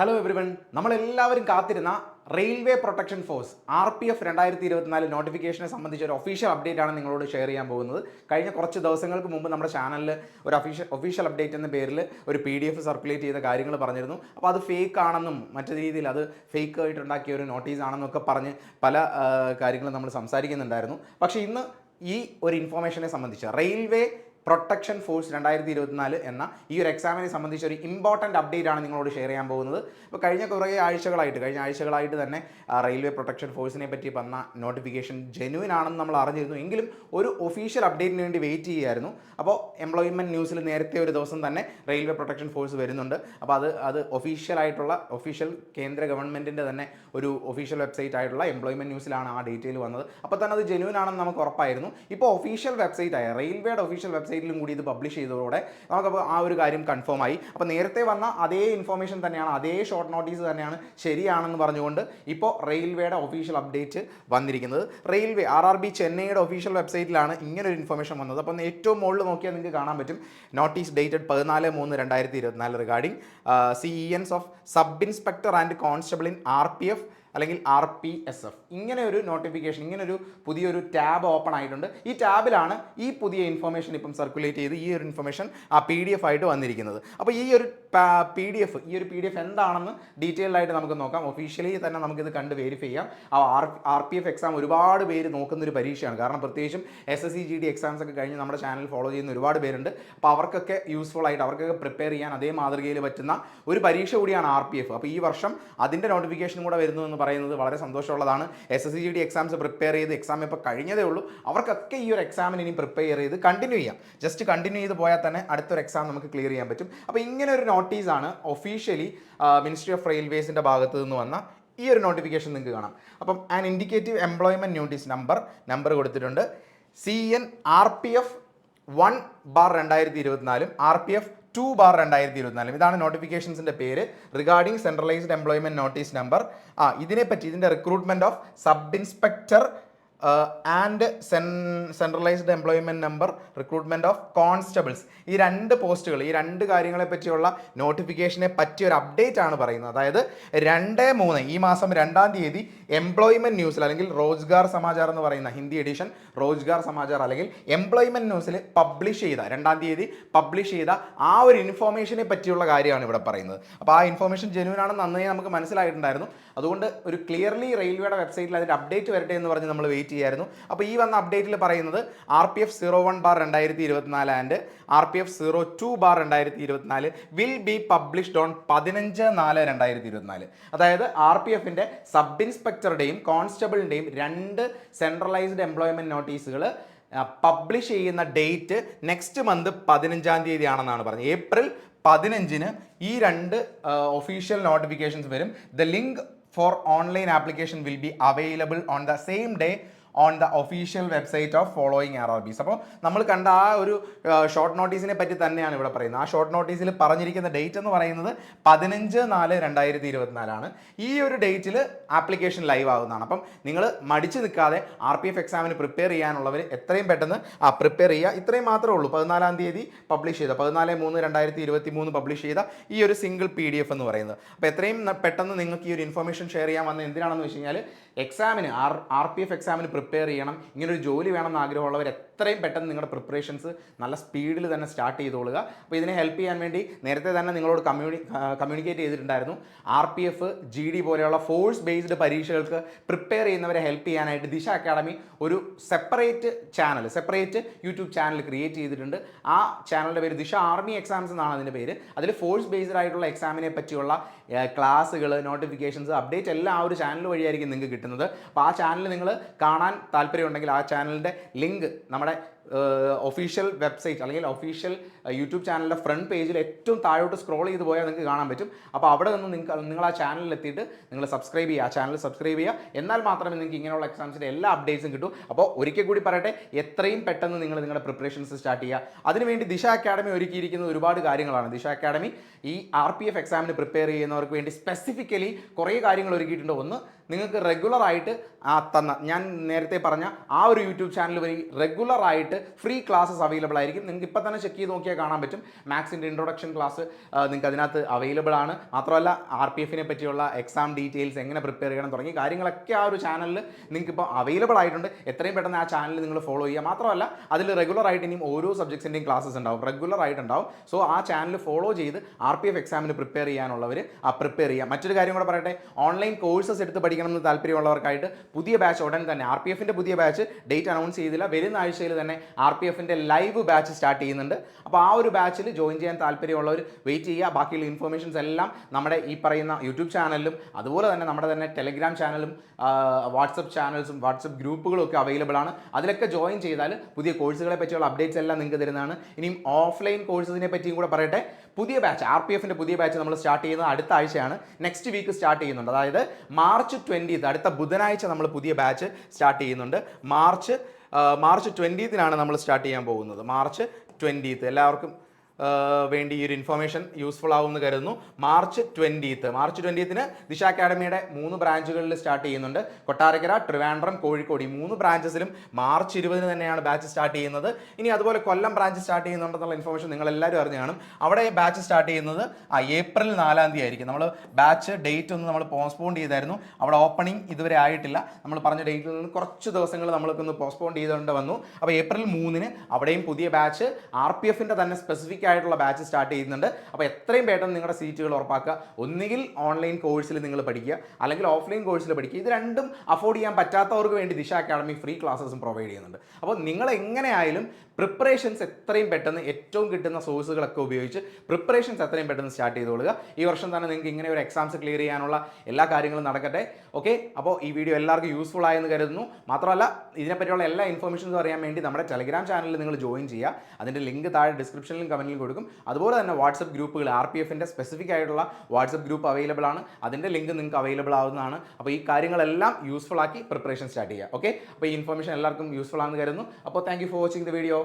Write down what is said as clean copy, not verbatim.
Hello everyone, നമ്മളെല്ലാവരും കാത്തിരുന്ന railway protection force RPF 2024 നോട്ടിഫിക്കേഷനെ സംബന്ധിച്ച ഒരു ഒഫീഷ്യൽ അപ്ഡേറ്റ് ആണ് നിങ്ങളോട് ഷെയർ ചെയ്യാൻ പോകുന്നത്. കഴിഞ്ഞ കുറച്ച് ദിവസങ്ങൾക്ക് മുമ്പ് നമ്മുടെ ചാനലിൽ ഒരു ഒഫീഷ്യൽ അപ്ഡേറ്റ് എന്ന പേരിൽ ഒരു PDF സർക്കുലേറ്റ് ചെയ്ത കാര്യങ്ങൾ പറഞ്ഞിരുന്നു. അപ്പോൾ അത് ഫേക്ക് ആണെന്നും മറ്റു രീതിയിൽ അത് ഫേക്ക് ആയിട്ട് ഉണ്ടാക്കിയ ഒരു നോട്ടീസ് ആണെന്നൊക്കെ പറഞ്ഞ് പല കാര്യങ്ങളും നമ്മൾ സംസാരിക്കുന്നുണ്ടായിരുന്നു. പക്ഷേ ഇന്ന് ഈ ഒരു ഇൻഫോർമേഷനെ സംബന്ധിച്ച് റെയിൽവേ പ്രൊട്ടക്ഷൻ ഫോഴ്സ് 2024 എന്ന ഈ ഒരു എക്സാമിനെ സംബന്ധിച്ച ഒരു ഇമ്പോർട്ടൻ്റ് അപ്ഡേറ്റ് ആണ് നിങ്ങളോട് ഷെയർ ചെയ്യാൻ പോകുന്നത്. ഇപ്പോൾ കഴിഞ്ഞ ആഴ്ചകളായിട്ട് തന്നെ റെയിൽവേ പ്രൊട്ടക്ഷൻ ഫോഴ്സിനെ പറ്റി വന്ന നോട്ടിഫിക്കേഷൻ ജെന്യൂൻ ആണെന്ന് നമ്മൾ അറിഞ്ഞിരുന്നു. എങ്കിലും ഒരു ഒഫീഷ്യൽ അപ്ഡേറ്റിന് വേണ്ടി വെയിറ്റ് ചെയ്യുകയായിരുന്നു. അപ്പോൾ എംപ്ലോയ്മെൻറ്റ് ന്യൂസിൽ നേരത്തെ ഒരു ദിവസം തന്നെ റെയിൽവേ പ്രൊട്ടക്ഷൻ ഫോഴ്സ് വരുന്നുണ്ട്. അപ്പോൾ അത് ഒഫീഷ്യൽ കേന്ദ്ര ഗവൺമെൻറ്റിൻ്റെ തന്നെ ഒരു ഒഫീഷ്യൽ വെബ്സൈറ്റ് ആയിട്ടുള്ള എംപ്ലോയ്മെൻറ്റ് ന്യൂസിലാണ് ആ ഡീറ്റെയിൽ വന്നത്. അപ്പോൾ തന്നെ അത് ജെന്യൂൻ ആണെന്ന് നമുക്ക് ഉറപ്പായിരുന്നു. ഇപ്പോൾ ഒഫീഷ്യൽ വെബ്സൈറ്റായ റെയിൽവേയുടെ ഒഫീഷ്യൽ വെബ്സൈറ്റിലും കൂടി ഇത് പബ്ലിഷ് ചെയ്തതോടെ നമുക്കപ്പോൾ ആ ഒരു കാര്യം കൺഫേം ആയി. അപ്പോൾ നേരത്തെ വന്ന അതേ ഇൻഫോർമേഷൻ തന്നെയാണ്, അതേ ഷോർട്ട് നോട്ടീസ് തന്നെയാണ് ശരിയാണെന്ന് പറഞ്ഞുകൊണ്ട് ഇപ്പോൾ റെയിൽവേയുടെ ഒഫീഷ്യൽ അപ്ഡേറ്റ് വന്നിരിക്കുന്നത്. റെയിൽവേ RRB ചെന്നൈയുടെ ഒഫീഷ്യൽ വെബ്സൈറ്റിലാണ് ഇങ്ങനൊരു ഇൻഫോർമേഷൻ വന്നത്. അപ്പം ഏറ്റവും മുകളിൽ നോക്കിയാൽ നിങ്ങൾക്ക് കാണാൻ പറ്റും, notice dated 14/3/2024 regarding CENs of sub inspector and constable in RPF അല്ലെങ്കിൽ RPSF. ഇങ്ങനെ ഒരു നോട്ടിഫിക്കേഷൻ, ഇങ്ങനൊരു പുതിയൊരു ടാബ് ഓപ്പൺ ആയിട്ടുണ്ട്. ഈ ടാബിലാണ് ഈ പുതിയ ഇൻഫർമേഷൻ ഇപ്പം സർക്കുലേറ്റ് ചെയ്ത് ഈ ഒരു ഇൻഫർമേഷൻ PDF ആയിട്ട് വന്നിരിക്കുന്നത്. അപ്പോൾ ഈ ഒരു PDF എന്താണെന്ന് ഡീറ്റെയിൽഡ് ആയിട്ട് നമുക്ക് നോക്കാം. ഒഫീഷ്യലി തന്നെ നമുക്കിത് കണ്ട് വെരിഫൈ ചെയ്യാം. RPF എക്സാം ഒരുപാട് പേര് നോക്കുന്നൊരു പരീക്ഷയാണ്. കാരണം പ്രത്യേകിച്ചും SSC GD എക്സാംസ് ഒക്കെ കഴിഞ്ഞ് നമ്മുടെ ചാനൽ ഫോളോ ചെയ്യുന്ന ഒരുപാട് പേരുണ്ട്. അപ്പോൾ അവർക്കൊക്കെ യൂസ്ഫുൾ ആയിട്ട്, അവർക്കൊക്കെ പ്രിപ്പയർ ചെയ്യാൻ അതേ മാതൃകയിൽ പറ്റുന്ന ഒരു പരീക്ഷ കൂടിയാണ് RPF. അപ്പോൾ ഈ വർഷം അതിൻ്റെ നോട്ടിഫിക്കേഷൻ കൂടെ വരുന്നു എന്ന് പറയുന്നത് വളരെ സന്തോഷമുള്ളതാണ്. SSC GD എക്സാംസ് പ്രിപ്പയർ ചെയ്ത് എക്സാം ഇപ്പോൾ കഴിഞ്ഞതേ ഉള്ളൂ. അവർക്കൊക്കെ ഈ ഒരു എക്സാമിന് ഇനി പ്രിപ്പയർ ചെയ്ത് കണ്ടിന്യൂ ചെയ്യാം. ജസ്റ്റ് കണ്ടിന്യൂ ചെയ്ത് പോയാൽ തന്നെ അടുത്തൊരു എക്സാം നമുക്ക് ക്ലിയർ ചെയ്യാൻ പറ്റും. അപ്പോൾ ഇങ്ങനെ ഒരു നോട്ടീസാണ് ഒഫീഷ്യലി മിനിസ്ട്രി ഓഫ് റെയിൽവേസിൻ്റെ ഭാഗത്ത് നിന്ന് വന്ന ഈ ഒരു നോട്ടിഫിക്കേഷൻ നിങ്ങൾക്ക് കാണാം. അപ്പം an indicative employment notice number കൊടുത്തിട്ടുണ്ട്. CN RPF 1/2024 RPF 2/2024. ഇതാണ് നോട്ടിഫിക്കേഷൻസിൻ്റെ പേര്. Regarding centralised employment notice number. ഇതിനെപ്പറ്റി, ഇതിൻ്റെ recruitment of sub inspector and centralised employment number, recruitment of constables, ഈ രണ്ട് പോസ്റ്റുകൾ, ഈ രണ്ട് കാര്യങ്ങളെ പറ്റിയുള്ള നോട്ടിഫിക്കേഷനെ പറ്റിയ ഒരു അപ്ഡേറ്റ് ആണ് പറയുന്നത്. അതായത് 2/3 ഈ മാസം 2-ാം തീയതി എംപ്ലോയ്മെൻറ്റ് ന്യൂസിൽ, അല്ലെങ്കിൽ റോജ്ഗാർ സമാചാർ എന്ന് പറയുന്ന ഹിന്ദി എഡിഷൻ റോജ്ഗാർ സമാചാർ അല്ലെങ്കിൽ എംപ്ലോയ്മെൻറ്റ് ന്യൂസിൽ പബ്ലിഷ് ചെയ്ത 2-ാം തീയതി പബ്ലിഷ് ചെയ്ത ആ ഒരു ഇൻഫോർമേഷനെ പറ്റിയുള്ള കാര്യമാണ് ഇവിടെ പറയുന്നത്. അപ്പോൾ ആ ഇൻഫോർമേഷൻ ജെന്യൂൻ ആണെന്ന് അന്നേ നമുക്ക് മനസ്സിലായിട്ടുണ്ടായിരുന്നു. അതുകൊണ്ട് ഒരു ക്ലിയർലി റെയിൽവേയുടെ വെബ്സൈറ്റിൽ അതിൻ്റെ അപ്ഡേറ്റ് വരട്ടെ എന്ന് പറഞ്ഞ് നമ്മൾ വെയിറ്റ് ചെയ്യായിരുന്നു. അപ്പോൾ ഈ വന്ന അപ്ഡേറ്റിൽ പറയുന്നത് RPF 01/2024 and RPF 02/2024 will be published on 15/4/2024. അതായത് RPFിൻ്റെ സബ് ഇൻസ്പെക്ടറുടെയും കോൺസ്റ്റബിളിൻ്റെയും 2 സെൻട്രലൈസ്ഡ് എംപ്ലോയ്മെൻറ്റ് നോട്ടീസുകൾ പബ്ലിഷ് ചെയ്യുന്ന ഡേറ്റ് നെക്സ്റ്റ് മന്ത് 15-ാം തീയതി ആണെന്നാണ് പറഞ്ഞത്. ഏപ്രിൽ 15-ന് ഈ 2 ഒഫീഷ്യൽ നോട്ടിഫിക്കേഷൻസ് വരും. The link for online application will be available on the same day on the official website of following RRBs. അപ്പോൾ നമ്മൾ കണ്ട ആ ഒരു ഷോർട്ട് നോട്ടീസിനെ പറ്റി തന്നെയാണ് ഇവിടെ പറയുന്നത്. ആ ഷോർട്ട് നോട്ടീസിൽ പറഞ്ഞിരിക്കുന്ന ഡേറ്റ് എന്ന് പറയുന്നത് 15/4/2024 ആണ്. ഈ ഒരു ഡേറ്റിൽ ആപ്ലിക്കേഷൻ ലൈവ് ആകുന്നതാണ്. അപ്പം നിങ്ങൾ മടിച്ചു നിൽക്കാതെ RPF എക്സാമിന് പ്രിപ്പയർ ചെയ്യാനുള്ളവർ എത്രയും പെട്ടെന്ന് പ്രിപ്പയർ ചെയ്യുക. ഇത്രയും മാത്രമേ ഉള്ളൂ. 14-ാം തീയതി പബ്ലിഷ് ചെയ്ത 14/3/2023 പബ്ലിഷ് ചെയ്ത ഈ ഒരു സിംഗിൾ PDF എന്ന് പറയുന്നത്. അപ്പോൾ എത്രയും പെട്ടെന്ന് നിങ്ങൾക്ക് ഈ ഒരു ഇൻഫർമേഷൻ ഷെയർ ചെയ്യാൻ വന്നത് എന്തിനാണെന്ന് വെച്ച് കഴിഞ്ഞാൽ, എക്സാമിന് RPF എക്സാമിന് പ്രിപ്പയർ ചെയ്യണം, ഇങ്ങനൊരു ജോലി വേണമെന്ന് ആഗ്രഹമുള്ളവർ എത്രയും പെട്ടെന്ന് നിങ്ങളുടെ പ്രിപ്പറേഷൻസ് നല്ല സ്പീഡിൽ തന്നെ സ്റ്റാർട്ട് ചെയ്തോളുക. അപ്പോൾ ഇതിനെ ഹെൽപ്പ് ചെയ്യാൻ വേണ്ടി നേരത്തെ തന്നെ നിങ്ങളോട് കമ്മ്യൂണിക്കേറ്റ് ചെയ്തിട്ടുണ്ടായിരുന്നു. RPF GD പോലെയുള്ള ഫോഴ്സ് ബേസ്ഡ് പരീക്ഷകൾക്ക് പ്രിപ്പയർ ചെയ്യുന്നവരെ ഹെൽപ്പ് ചെയ്യാനായിട്ട് ദിശ അക്കാഡമി ഒരു സെപ്പറേറ്റ് യൂട്യൂബ് ചാനൽ ക്രിയേറ്റ് ചെയ്തിട്ടുണ്ട്. ആ ചാനലിൻ്റെ പേര് ദിശ ആർമി എക്സാംസ് എന്നാണ് അതിൻ്റെ പേര്. അതിൽ ഫോഴ്സ് ബേസ്ഡ് ആയിട്ടുള്ള എക്സാമിനെ പറ്റിയുള്ള ക്ലാസ്സുകൾ, നോട്ടിഫിക്കേഷൻസ്, അപ്ഡേറ്റ് എല്ലാം ആ ഒരു ചാനൽ വഴിയായിരിക്കും നിങ്ങൾക്ക് കിട്ടുന്നത്. അപ്പോൾ ആ ചാനൽ നിങ്ങൾ കാണാൻ താല്പര്യമുണ്ടെങ്കിൽ ആ ചാനലിൻ്റെ ലിങ്ക് നമ്മുടെ ഒഫീഷ്യൽ വെബ്സൈറ്റ് അല്ലെങ്കിൽ ഒഫീഷ്യൽ യൂട്യൂബ് ചാനലിൻ്റെ ഫ്രണ്ട് പേജിൽ ഏറ്റവും താഴോട്ട് സ്ക്രോൾ ചെയ്ത് പോയാൽ നിങ്ങൾക്ക് കാണാൻ പറ്റും. അപ്പോൾ അവിടെ നിന്ന് നിങ്ങൾ ആ ചാനലിൽ എത്തിയിട്ട് നിങ്ങൾ സബ്സ്ക്രൈബ് ചെയ്യുക, ആ ചാനൽ സബ്സ്ക്രൈബ് ചെയ്യുക. എന്നാൽ മാത്രമേ നിങ്ങൾക്ക് ഇങ്ങനെയുള്ള എക്സാംസിൻ്റെ എല്ലാ അപ്ഡേറ്റ്സും കിട്ടൂ. അപ്പോൾ ഒരിക്കൽ കൂടി പറയട്ടെ, എത്രയും പെട്ടെന്ന് നിങ്ങളുടെ പ്രിപ്പറേഷൻസ് സ്റ്റാർട്ട് ചെയ്യുക. അതിനുവേണ്ടി ദിശ അക്കാഡമി ഒരുക്കിയിരിക്കുന്ന ഒരുപാട് കാര്യങ്ങളാണ്. ദിശ അക്കാഡമി ഈ RPF എക്സാമിന് പ്രിപ്പയർ ചെയ്യുന്നവർക്ക് വേണ്ടി സ്പെസിഫിക്കലി കുറേ കാര്യങ്ങൾ ഒരുക്കിയിട്ടുണ്ട്. ഒന്ന്, നിങ്ങൾക്ക് റെഗുലറായിട്ട് ഞാൻ നേരത്തെ പറഞ്ഞ ആ ഒരു യൂട്യൂബ് ചാനൽ വഴി റെഗുലറായിട്ട് ഫ്രീ ക്ലാസ്സസ് അവൈലബിൾ ആയിരിക്കും. നിങ്ങൾക്ക് ഇപ്പോൾ തന്നെ ചെക്ക് ചെയ്ത് നോക്കിയാൽ കാണാൻ പറ്റും. മാത്സിൻ്റെ ഇൻട്രൊഡക്ഷൻ ക്ലാസ് നിങ്ങൾക്ക് അതിനകത്ത് അവൈലബിൾ ആണ്. മാത്രമല്ല RPF പറ്റിയുള്ള എക്സാം ഡീറ്റെയിൽസ് എങ്ങനെ പ്രിപ്പയർ ചെയ്യണം തുടങ്ങി കാര്യങ്ങളൊക്കെ ആ ഒരു ചാനലിൽ നിങ്ങൾക്ക് ഇപ്പോൾ അവൈലബിൾ ആയിട്ടുണ്ട്. എത്രയും പെട്ടെന്ന് ആ ചാനൽ നിങ്ങൾ ഫോളോ ചെയ്യുക. മാത്രമല്ല അതിൽ റെഗുലർ ആയിട്ട് ഇനിയും ഓരോ സബ്ജക്ട്സിൻ്റെയും ക്ലാസ്സസ് ഉണ്ടാവും, റെഗുലർ ആയിട്ടുണ്ടാവും. സോ ആ ചാനൽ ഫോളോ ചെയ്ത് RPF എക്സാമിന് പ്രിപ്പയർ ചെയ്യാനുള്ളവർ പ്രിപ്പയർ ചെയ്യുക. മറ്റൊരു കാര്യം കൂടെ പറയട്ടെ, ഓൺലൈൻ കോഴ്സസ് എടുത്ത് പഠിക്കണമെന്ന് താല്പര്യമുള്ളവർക്കായിട്ട് പുതിയ ബാച്ച് ഉടൻ തന്നെ RPF പുതിയ ബാച്ച് ഡേറ്റ് അനൗൺസ് ചെയ്തില്ല, വരുന്ന ആഴ്ചയിൽ തന്നെ RPF ലൈവ് ബാച്ച് സ്റ്റാർട്ട് ചെയ്യുന്നുണ്ട്. അപ്പോൾ ആ ഒരു ബാച്ചിൽ ജോയിൻ ചെയ്യാൻ താല്പര്യമുള്ളവർ വെയിറ്റ് ചെയ്യുക. ബാക്കിയുള്ള ഇൻഫർമേഷൻസ് എല്ലാം നമ്മുടെ ഈ പറയുന്ന യൂട്യൂബ് ചാനലിലും അതുപോലെ തന്നെ നമ്മുടെ തന്നെ ടെലഗ്രാം ചാനലും വാട്സപ്പ് ചാനൽസും വാട്സപ്പ് ഗ്രൂപ്പുകളും ഒക്കെ അവൈലബിൾ ആണ്. അതിലൊക്കെ ജോയിൻ ചെയ്താൽ പുതിയ കോഴ്സുകളെ പറ്റിയുള്ള അപ്ഡേറ്റ്സ് എല്ലാം നിങ്ങൾക്ക് തരുന്നതാണ്. ഇനിയും ഓഫ്ലൈൻ കോഴ്സസിനെ പറ്റിയും കൂടെ പറയട്ടെ. പുതിയ ബാച്ച് RPF പുതിയ ബാച്ച് നമ്മൾ സ്റ്റാർട്ട് ചെയ്യുന്നത് അടുത്ത ആഴ്ചയാണ്, നെക്സ്റ്റ് വീക്ക് സ്റ്റാർട്ട് ചെയ്യുന്നുണ്ട്. അതായത് മാർച്ച് 20 അടുത്ത ബുധനാഴ്ച നമ്മൾ പുതിയ ബാച്ച് സ്റ്റാർട്ട് ചെയ്യുന്നുണ്ട്. മാർച്ച് 20 നമ്മൾ സ്റ്റാർട്ട് ചെയ്യാൻ പോകുന്നത്. മാർച്ച് 20 എല്ലാവർക്കും വേണ്ടി ഈ ഒരു ഇൻഫർമേഷൻ യൂസ്ഫുൾ ആവുമെന്ന് കരുതുന്നു. മാർച്ച് 20 ദിശ അക്കാഡമിയുടെ 3 ബ്രാഞ്ചുകളിൽ സ്റ്റാർട്ട് ചെയ്യുന്നുണ്ട്. കൊട്ടാരക്കര, ട്രിവാൻഡ്രം, കോഴിക്കോട് ഈ 3 ബ്രാഞ്ചസിലും മാർച്ച് 20 തന്നെയാണ് ബാച്ച് സ്റ്റാർട്ട് ചെയ്യുന്നത്. ഇനി അതുപോലെ കൊല്ലം ബ്രാഞ്ച് സ്റ്റാർട്ട് ചെയ്യുന്നുണ്ടെന്നുള്ള ഇൻഫർമേഷൻ നിങ്ങൾ എല്ലാവരും അറിഞ്ഞു കാണും. അവിടെ ബാച്ച് സ്റ്റാർട്ട് ചെയ്യുന്നത് ഏപ്രിൽ 4 ആയിരിക്കും. നമ്മൾ ബാച്ച് ഡേറ്റ് ഒന്ന് നമ്മൾ പോസ്റ്റ്പോൺ ചെയ്തായിരുന്നു. അവിടെ ഓപ്പണിംഗ് ഇതുവരെ ആയിട്ടില്ല. നമ്മൾ പറഞ്ഞ ഡേറ്റിൽ നിന്ന് കുറച്ച് ദിവസങ്ങൾ നമ്മൾക്കൊന്ന് പോസ്റ്റ്പോൺ ചെയ്തുകൊണ്ട് വന്നു. അപ്പോൾ ഏപ്രിൽ 3 അവിടെയും പുതിയ ബാച്ച് RPF തന്നെ സ്പെസിഫിക് ആയിട്ടുള്ള ബാച്ച് സ്റ്റാർട്ട് ചെയ്യുന്നുണ്ട്. അപ്പോൾ എത്രയും പെട്ടെന്ന് നിങ്ങളുടെ സീറ്റുകൾ ഉറപ്പാക്കുക. ഒന്നുകിൽ ഓൺലൈൻ കോഴ്സിൽ നിങ്ങൾ പഠിക്കുക, അല്ലെങ്കിൽ ഓഫ്ലൈൻ കോഴ്സിൽ പഠിക്കുക. ഇത് രണ്ടും അഫോർഡ് ചെയ്യാൻ പറ്റാത്തവർക്ക് വേണ്ടി ദിശ അക്കാഡമി ഫ്രീ ക്ലാസ്സസും പ്രൊവൈഡ് ചെയ്യുന്നുണ്ട്. അപ്പോൾ നിങ്ങൾ എങ്ങനെയായാലും പ്രിപ്പറേഷൻസ് എത്രയും പെട്ടെന്ന് ഏറ്റവും കിട്ടുന്ന സോഴ്സുകളൊക്കെ ഉപയോഗിച്ച് പ്രിപ്പറേഷൻസ് എത്രയും പെട്ടെന്ന് സ്റ്റാർട്ട് ചെയ്തുകൊള്ളുക. ഈ വർഷം തന്നെ നിങ്ങൾക്ക് ഇങ്ങനെ ഒരു എക്സാംസ് ക്ലിയർ ചെയ്യാനുള്ള എല്ലാ കാര്യങ്ങളും നടക്കട്ടെ. ഓക്കെ, അപ്പോൾ ഈ വീഡിയോ എല്ലാവർക്കും യൂസ്ഫുൾ ആയെന്ന് കരുതുന്നു. മാത്രമല്ല ഇതിനെപ്പറ്റിയുള്ള എല്ലാ ഇൻഫർമേഷൻസും അറിയാൻ വേണ്ടി നമ്മുടെ ടെലഗ്രാം ചാനലിൽ നിങ്ങൾ ജോയിൻ ചെയ്യുക. അതിൻ്റെ ലിങ്ക് താഴെ ഡിസ്ക്രിപ്ഷനിലും കമൻറ്റിലും കൊടുക്കും. അതുപോലെ തന്നെ വാട്സപ്പ് ഗ്രൂപ്പുകൾ RPF സ്പെസിഫിക് ആയിട്ടുള്ള വാട്സപ്പ് ഗ്രൂപ്പ് അവൈലബിൾ ആണ്. അതിൻ്റെ ലിങ്ക് നിങ്ങൾക്ക് അവൈലബിൾ ആവുന്നതാണ്. അപ്പോൾ ഈ കാര്യങ്ങളെല്ലാം യൂസ്ഫുൾ ആക്കി പ്രിപ്പറേഷൻ സ്റ്റാർട്ട് ചെയ്യുക. ഓക്കെ, അപ്പോൾ ഈ ഇൻഫർമേഷൻ എല്ലാവർക്കും യൂസ്ഫുൾ ആണെന്ന് കരുതുന്നു. അപ്പോൾ thank you for watching the video.